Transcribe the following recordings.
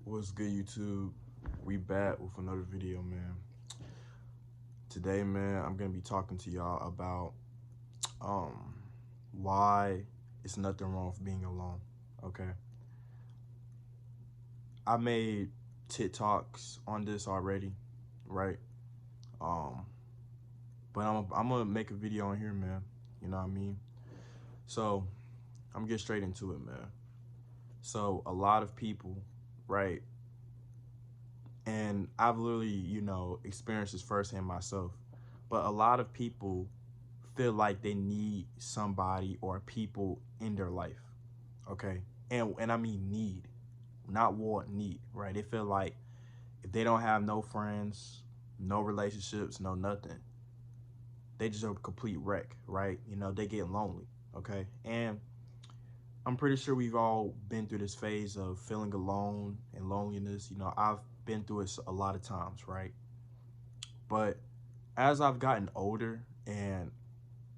What's good, YouTube? We back with another video, man. Today, man, I'm gonna be talking to y'all about um why it's nothing wrong with being alone. Okay, I made TikToks on this already, right? Um, but I'm gonna make a video on here, man. You know what I mean? So I'm gonna get straight into it, man. So a lot of people, right? And I've literally, experienced this firsthand myself. But a lot of people feel like they need somebody or people in their life. Okay. And I mean need, not want, need, right? They feel like if they don't have no friends, no relationships, no nothing, they just a complete wreck, right? They get lonely. Okay. And I'm pretty sure we've all been through this phase of feeling alone and loneliness. I've been through it a lot of times, right? But as I've gotten older and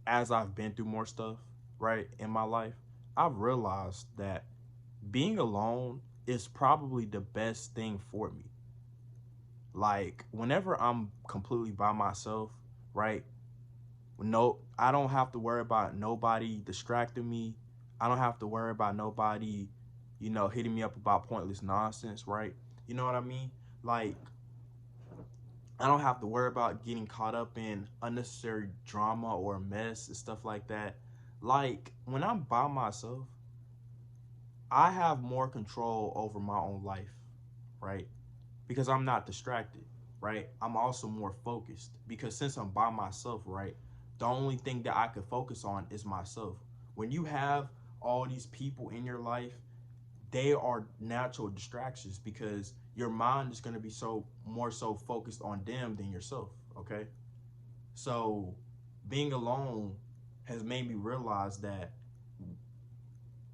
as I've been through more stuff, right, in my life, I've realized that being alone is probably the best thing for me. Like, whenever I'm completely by myself, right, no, I don't have to worry about nobody distracting me. I don't have to worry about nobody, hitting me up about pointless nonsense, right? You know what I mean? Like, I don't have to worry about getting caught up in unnecessary drama or mess and stuff like that. Like, when I'm by myself, I have more control over my own life, right? Because I'm not distracted, right? I'm also more focused because since I'm by myself, right? The only thing that I could focus on is myself. When you have all these people in your life, they are natural distractions because your mind is going to be so more so focused on them than yourself, okay? So being alone has made me realize that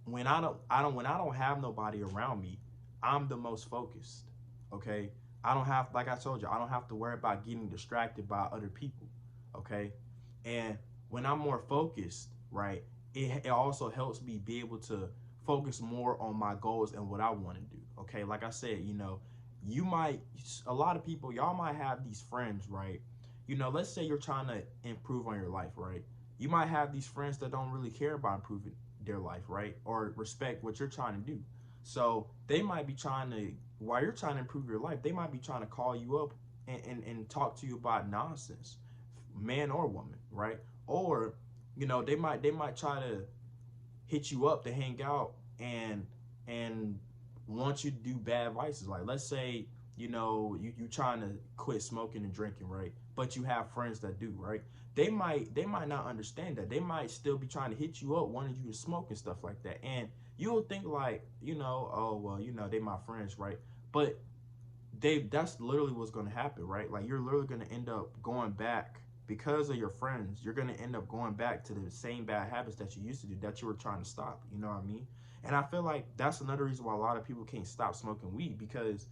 when I don't have nobody around me, I'm the most focused. Okay? I don't have, like I told you, I don't have to worry about getting distracted by other people. Okay? And when I'm more focused, right, it also helps me be able to focus more on my goals and what I want to do. Okay? Like I said, you might a lot of people, y'all might have these friends, right? Let's say you're trying to improve on your life, right? You might have these friends that don't really care about improving their life, right? Or respect what you're trying to do. So they might be trying to, while you're trying to improve your life, they might be trying to call you up and talk to you about nonsense, man or woman, right? Or, they might try to hit you up to hang out and want you to do bad vices. Like, let's say, you trying to quit smoking and drinking, right? But you have friends that do, right? They might not understand that. They might still be trying to hit you up, wanting you to smoke and stuff like that. And you'll think like, oh well, they my friends, right? But that's literally what's going to happen, right? Like, you're literally going to end up going back because of your friends. You're going to end up going back to the same bad habits that you used to do that you were trying to stop. You know what I mean? And I feel like that's another reason why a lot of people can't stop smoking weed, because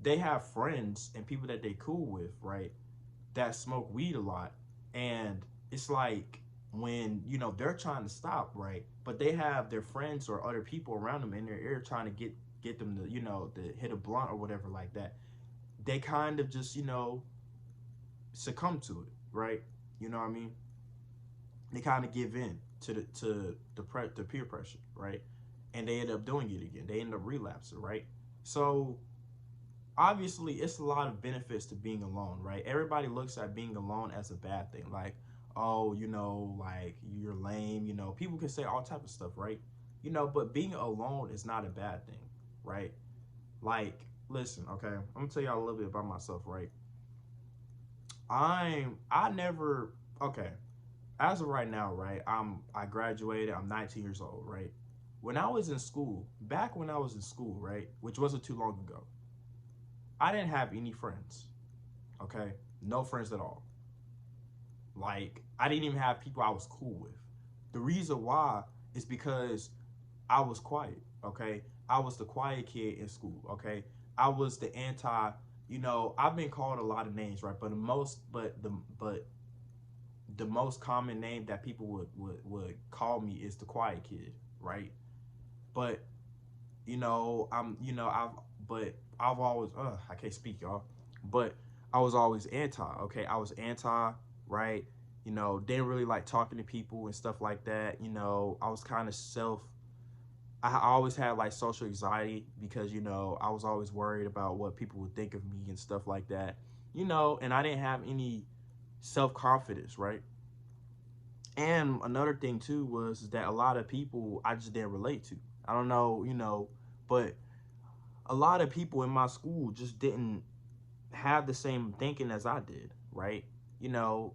they have friends and people that they cool with, right, that smoke weed a lot. And it's like, when they're trying to stop, right, but they have their friends or other people around them in their ear trying to get them to to hit a blunt or whatever like that, they kind of just succumb to it, right? You know what I mean? They kind of give in to the peer pressure, right? And they end up doing it again. They end up relapsing, right? So obviously, it's a lot of benefits to being alone, right? Everybody looks at being alone as a bad thing, like, oh, like, you're lame. People can say all type of stuff, right? But being alone is not a bad thing, right? Like, listen, okay, I'm gonna tell y'all a little bit about myself, right? I never, okay, as of right now, right, I graduated, I'm 19 years old, right? When I was in school, back when I was in school, right, which wasn't too long ago, I didn't have any friends, okay? No friends at all. Like, I didn't even have people I was cool with. The reason why is because I was quiet, okay? I was the quiet kid in school, okay? I was the anti, I've been called a lot of names, right? But the most common name that people would call me is the quiet kid, right? But I've but I've always, I can't speak, y'all, but I was always anti, okay? I was anti, right? You know, didn't really like talking to people and stuff like that. You know, I was kind of I always had like social anxiety because, you know, I was always worried about what people would think of me and stuff like that, you know, and I didn't have any self confidence, right? And another thing too was that a lot of people I just didn't relate to. I don't know, you know, but a lot of people in my school just didn't have the same thinking as I did, right? You know,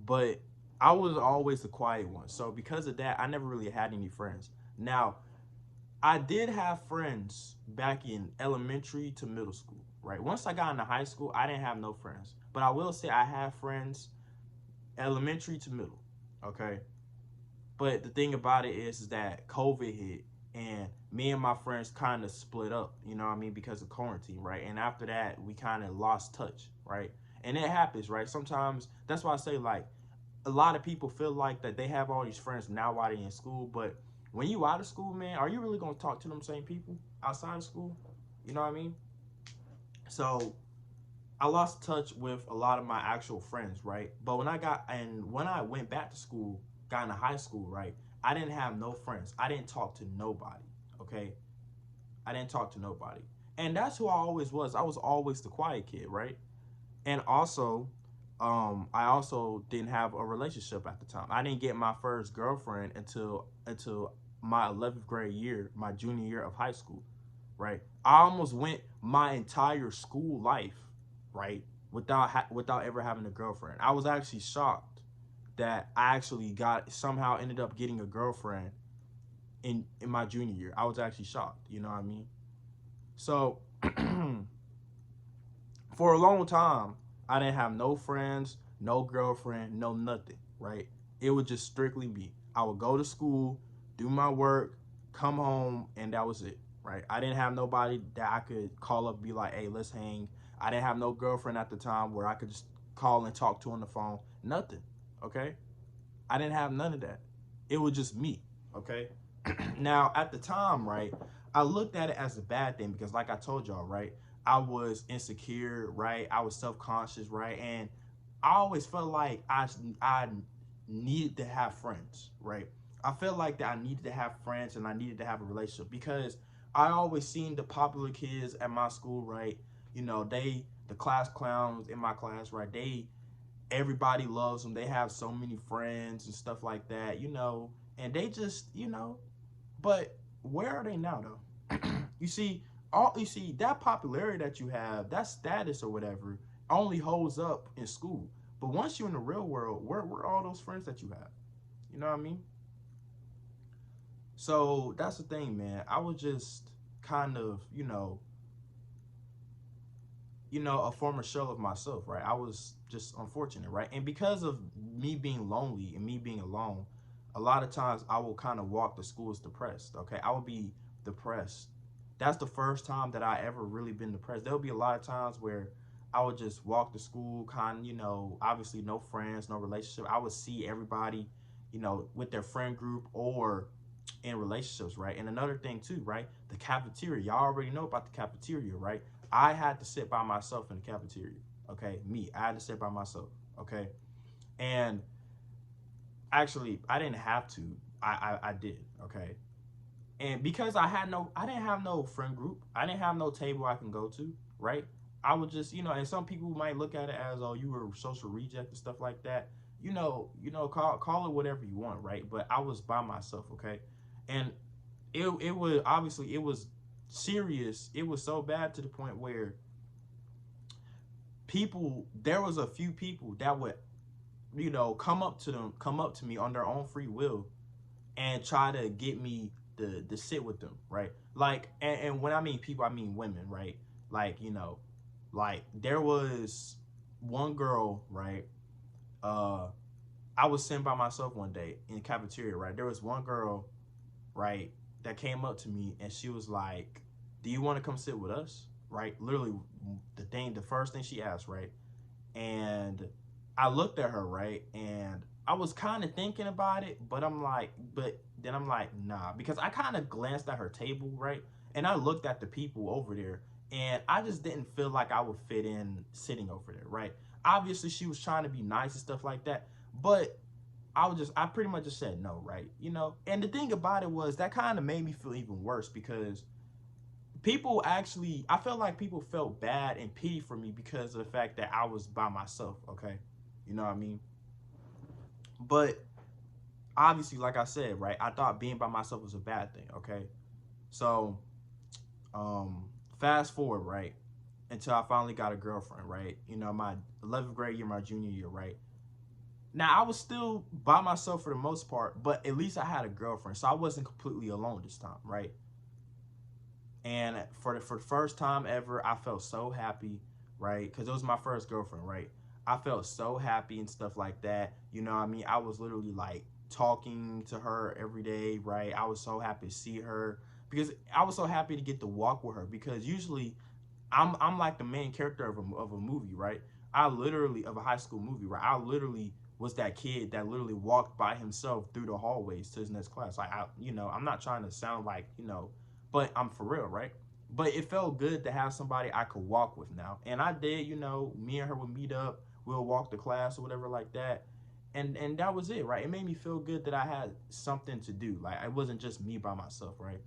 but I was always the quiet one. So because of that, I never really had any friends. Now, I did have friends back in elementary to middle school, right? Once I got into high school, I didn't have no friends. But I will say I have friends elementary to middle, okay? But the thing about it is that COVID hit and me and my friends kind of split up, you know what I mean, because of quarantine, right? And after that, we kind of lost touch, right? And it happens, right? Sometimes that's why I say like a lot of people feel like that they have all these friends now while they're in school, but when you out of school, man, are you really gonna talk to them same people outside of school? You know what I mean? So I lost touch with a lot of my actual friends, right? But when I went back to school, got into high school, right? I didn't have no friends. I didn't talk to nobody. Okay, I didn't talk to nobody, and that's who I always was. I was always the quiet kid, right? And also, I also didn't have a relationship at the time. I didn't get my first girlfriend until my 11th grade year, my junior year of high school, right? I almost went my entire school life, right, without ever having a girlfriend. I was actually shocked that I actually got somehow ended up getting a girlfriend in my junior year. I was actually shocked, you know what I mean? So for a long time, I didn't have no friends, no girlfriend, no nothing, right? It was just strictly me. I would go to school, do my work, come home, and that was it, right? I didn't have nobody that I could call up, be like, hey, let's hang. I didn't have no girlfriend at the time where I could just call and talk to on the phone. Nothing, okay? I didn't have none of that. It was just me, okay? Now, at the time, right, I looked at it as a bad thing because, like I told y'all, right, I was insecure, right? I was self conscious, right? And I always felt like I needed to have friends, right? I felt like that I needed to have friends and I needed to have a relationship because I always seen the popular kids at my school, right? You know, the class clowns in my class, right? Everybody loves them. They have so many friends and stuff like that, you know, and they just, you know, but where are they now though? You see that popularity that you have, that status or whatever, only holds up in school. But once you're in the real world, where are all those friends that you have? You know what I mean? So that's the thing, man. I was just kind of, a former shell of myself, right? I was just unfortunate, right? And because of me being lonely and me being alone, a lot of times I will kind of walk the schools depressed, okay? I would be depressed. That's the first time that I ever really been depressed. There'll be a lot of times where I would just walk to school, kind of, obviously no friends, no relationship. I would see everybody, with their friend group or in relationships, right? And another thing too, right? The cafeteria. Y'all already know about the cafeteria, right? I had to sit by myself in the cafeteria. Okay, me. I had to sit by myself. Okay, and actually, I didn't have to. I did. Okay, and because I didn't have no friend group. I didn't have no table I can go to. Right. I would just, and some people might look at it as, oh, you were a social reject and stuff like that. Call it whatever you want, right? But I was by myself. Okay, and it was serious. It was so bad to the point where there was a few people that would, come up to me on their own free will and try to get me to sit with them, right? Like, and when I mean people, I mean women, right? Like, like there was one girl, right? I was sitting by myself one day in the cafeteria, right? There was one girl, right, that came up to me and she was like, do you want to come sit with us? Right? Literally the first thing she asked, right? And I looked at her, right? And I was kind of thinking about it, but then I'm like, nah, because I kind of glanced at her table, right? And I looked at the people over there And I just didn't feel like I would fit in sitting over there, right? Obviously, she was trying to be nice and stuff like that, but I pretty much just said no, right? You know, and the thing about it was that kind of made me feel even worse because people actually, I felt like people felt bad and pity for me because of the fact that I was by myself, okay? You know what I mean? But obviously, like I said, right, I thought being by myself was a bad thing, okay? So, um, fast forward, right, until I finally got a girlfriend, right? You know, my 11th grade year, my junior year, right? Now, I was still by myself for the most part, but at least I had a girlfriend, so I wasn't completely alone this time, right? And for the first time ever, I felt so happy, right? Because it was my first girlfriend, right? I felt so happy and stuff like that. You know what I mean? I was literally like talking to her every day, right? I was so happy to see her because I was so happy to get to walk with her because usually I'm like the main character of a movie, right? I literally of a high school movie, right? I literally was that kid that literally walked by himself through the hallways to his next class. Like I'm not trying to sound like, but I'm for real, right? But it felt good to have somebody I could walk with now. And I did, me and her would meet up, we'll walk to class or whatever like that. And that was it, right? It made me feel good that I had something to do. Like it wasn't just me by myself, right?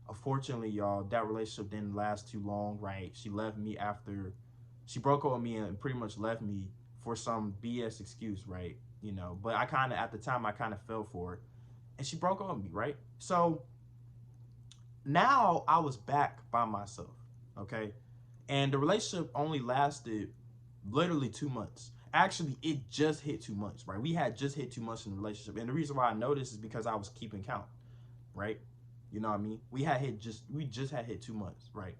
Unfortunately, y'all, that relationship didn't last too long, right? She left me after she broke up with me and pretty much left me for some BS excuse, right? But I kind of at the time I kind of fell for it, and she broke up with me, right? So now I was back by myself, okay? And the relationship only lasted literally 2 months. Actually, it just hit 2 months, right? We had just hit 2 months in the relationship. And the reason why I know this is because I was keeping count, right? You know what I mean? We just had hit 2 months, right?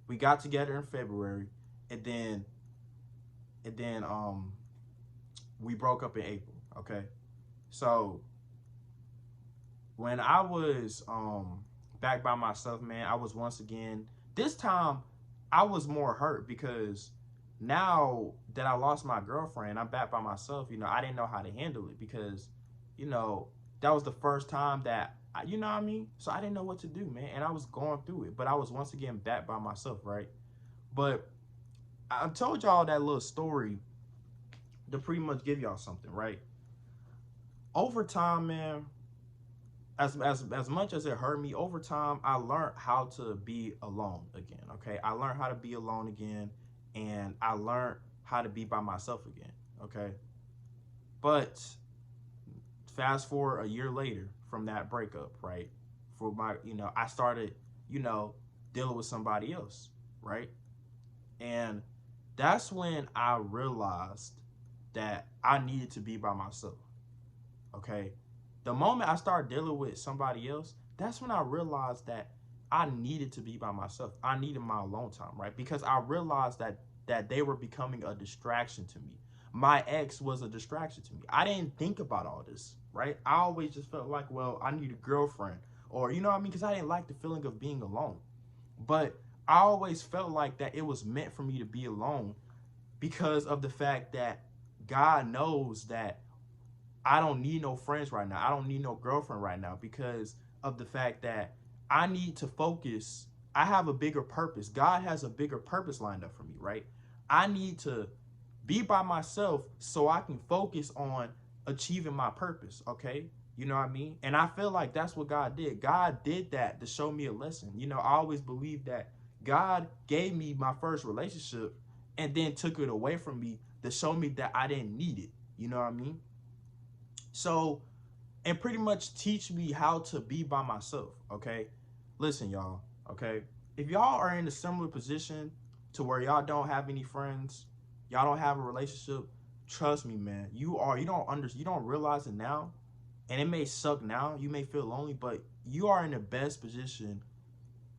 We got together in February, and then we broke up in April, okay? So when I was back by myself, man, I was once again this time I was more hurt because now that I lost my girlfriend, I'm back by myself. I didn't know how to handle it because, you know, that was the first time that you know what I mean? So I didn't know what to do, man, and I was going through it. But I was once again back by myself, right? But I told y'all that little story to pretty much give y'all something, right? Over time, man, as much as it hurt me, over time I learned how to be alone again. Okay, I learned how to be alone again, and I learned how to be by myself again. Okay, but fast forward a year later from that breakup, right? For my, I started, you know, dealing with somebody else, right? And that's when I realized that I needed to be by myself. Okay, the moment I started dealing with somebody else, that's when I realized that I needed to be by myself. I needed my alone time, right? Because I realized that they were becoming a distraction to me. My ex was a distraction to me. I didn't think about all this, right? I always just felt like, well, I need a girlfriend, or you know what I mean? Because I didn't like the feeling of being alone. But I always felt like that it was meant for me to be alone because of the fact that God knows that I don't need no friends right now. I don't need no girlfriend right now because of the fact that I need to focus. I have a bigger purpose. God has a bigger purpose lined up for me, right? I need to be by myself so I can focus on achieving my purpose, okay? You know what I mean? And I feel like that's what God did. God did that to show me a lesson. I always believed that God gave me my first relationship and then took it away from me to show me that I didn't need it. You know what I mean? So, and pretty much teach me how to be by myself, okay? Listen, y'all, okay? If y'all are in a similar position to where y'all don't have any friends, y'all don't have a relationship, trust me, man. You don't realize it now, and it may suck now. You may feel lonely, but you are in the best position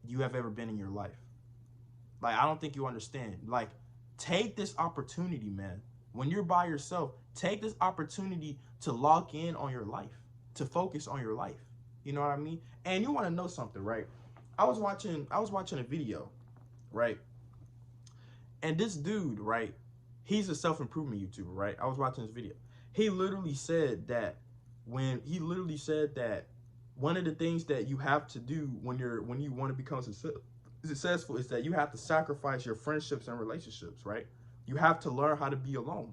you have ever been in your life. Like, I don't think you understand. Like, take this opportunity, man. When you're by yourself, take this opportunity to lock in on your life, to focus on your life. You know what I mean? And you want to know something, right? I was watching a video, right? And this dude, right? He's a self-improvement YouTuber, right? I was watching this video. He literally said that one of the things that you have to do when you want to become successful is that you have to sacrifice your friendships and relationships, right? You have to learn how to be alone.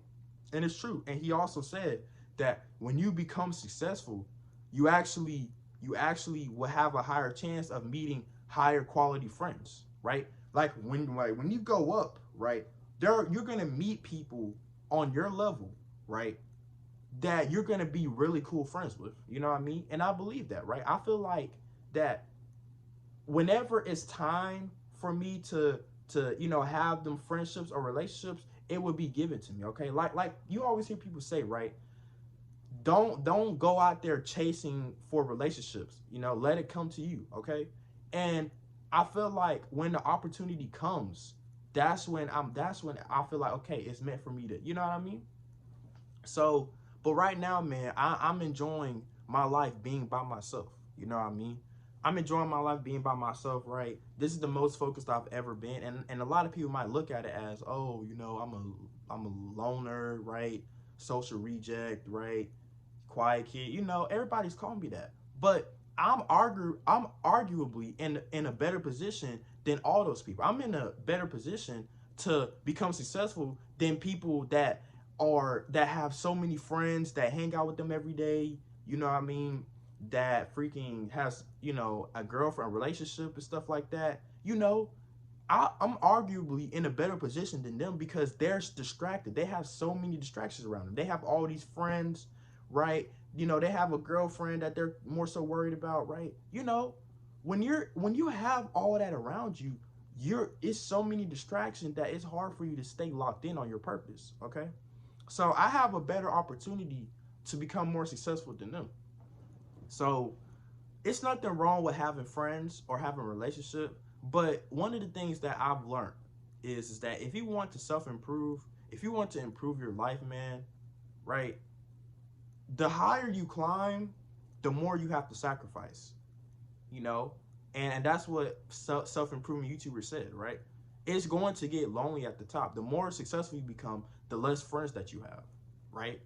And it's true. And he also said that when you become successful, you actually will have a higher chance of meeting higher quality friends, right? Like when you go up, right? You're gonna meet people on your level, right? That you're gonna be really cool friends with. You know what I mean? And I believe that, right? I feel like that whenever it's time for me to have them friendships or relationships, it would be given to me. Okay, like you always hear people say, right? Don't go out there chasing for relationships. Let it come to you. Okay, and I feel like when the opportunity comes, that's when I feel like, okay, it's meant for me to, you know what I mean? So, but right now, man, I'm enjoying my life being by myself. You know what I mean? I'm enjoying my life being by myself, right? This is the most focused I've ever been. And a lot of people might look at it as, oh, I'm a loner, right? Social reject, right? Quiet kid. Everybody's calling me that. But I'm arguably in a better position than all those people. I'm in a better position to become successful than people that have so many friends that hang out with them every day. You know what I mean? That freaking has a girlfriend, a relationship, and stuff like that. I'm arguably in a better position than them because they're distracted. They have so many distractions around them. They have all these friends, right? They have a girlfriend that they're more so worried about, right? When you have all that around you, it's so many distractions that it's hard for you to stay locked in on your purpose. Okay, so I have a better opportunity to become more successful than them. So it's nothing wrong with having friends or having a relationship, but one of the things that I've learned is that if you want to self-improve, if you want to improve your life, man, right, the higher you climb, the more you have to sacrifice, you know? And that's what self-improvement YouTuber said, right? It's going to get lonely at the top. The more successful you become, the less friends that you have, right?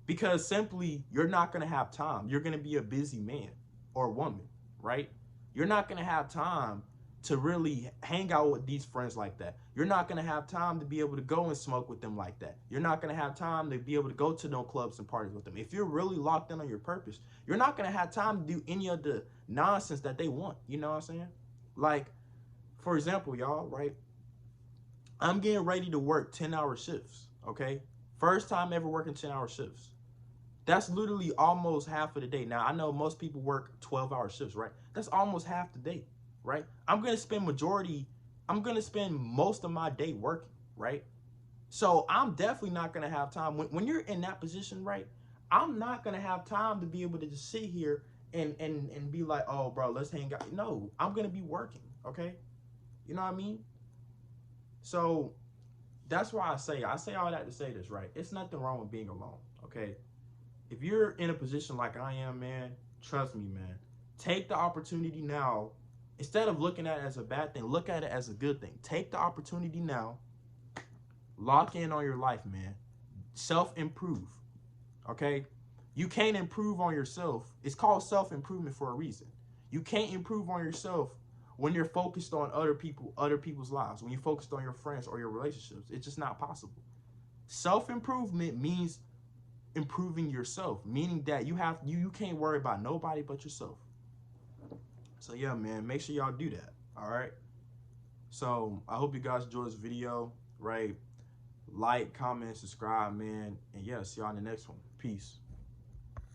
Because simply, you're not going to have time. You're going to be a busy man or woman, right? You're not going to have time to really hang out with these friends like that. You're not going to have time to be able to go and smoke with them like that. You're not going to have time to be able to go to no clubs and parties with them. If you're really locked in on your purpose, you're not going to have time to do any of the nonsense that they want. You know what I'm saying? Like, for example, y'all, right? I'm getting ready to work 10-hour shifts, okay? First time ever working 10-hour shifts. That's literally almost half of the day. Now, I know most people work 12-hour shifts, right? That's almost half the day, right? I'm going to spend most of my day working, right? So I'm definitely not going to have time. When you're in that position, right, I'm not going to have time to be able to just sit here and be like, oh, bro, let's hang out. No, I'm going to be working, okay? You know what I mean? So that's why I say all that to say this, right? It's nothing wrong with being alone, okay? If you're in a position like I am, man, trust me, man. Take the opportunity now. Instead of looking at it as a bad thing, look at it as a good thing. Take the opportunity now. Lock in on your life, man. Self-improve, okay? You can't improve on yourself. It's called self-improvement for a reason. You can't improve on yourself when you're focused on other people's lives, when you're focused on your friends or your relationships. It's just not possible. Self-improvement means improving yourself, meaning that you can't worry about nobody but yourself. So yeah, man, make sure y'all do that. All right. So I hope you guys enjoyed this video, right? Like, comment, subscribe, man, and yeah, see y'all in the next one. Peace.